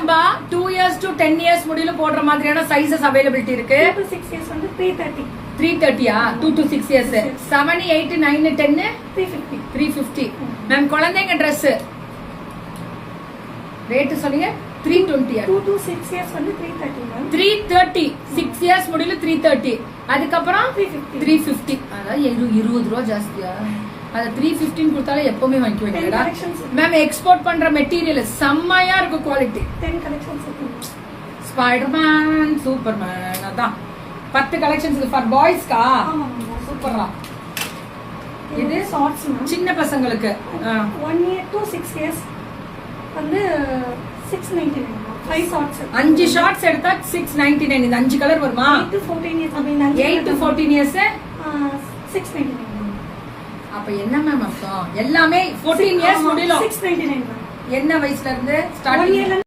நம்ம 2 years to 10 years முடியல போடுற மாதிரியான சைஸஸ் அவைலபிலிட்டி இருக்கு. 2 to 6 years வந்து 330. 330யா? 2 to 6 years. 7, 8, 9, 10 350. 350. மேம் குழந்தைங்க Dress ரேட் சொல்லுங்க. 320யா? 2 to 6 years வந்து 330 மேம். 330. 6 years முடியல 330. அதுக்கு அப்புறம் 350. அதாவது 20 ரூபாய் ஜாஸ்தியா? அத 315 கொடுத்தாலே எப்பவுமே வாங்கிக்குவீங்கடா. மேம் எக்ஸ்போர்ட் பண்ற மெட்டீரியல் செம்மையா இருக்கு குவாலிட்டி. 10 collections இருக்கு. ஸ்பைடர்மேன், சூப்பர்மேன் அதான் 10 கலெக்ஷன்ஸ் இது ஃபார் பாய்ஸ்கா. ஆமா சூப்பரா. இது ஷார்ட்ஸ் மேம். சின்ன பசங்களுக்கு 1 year to 6 years வந்து 699 5 ஷார்ட்ஸ். 5 ஷார்ட்ஸ் எடுத்தா 699. இந்த 5 கலர் வருமா? 8 to 14 years அப்படினா 8 to 14 years 699. அப்ப என்ன மேம் அர்த்தம்? எல்லாமே 14 years முடியல 699 மேம். என்ன வயசுல இருந்து ஸ்டார்ட்? 1 yearல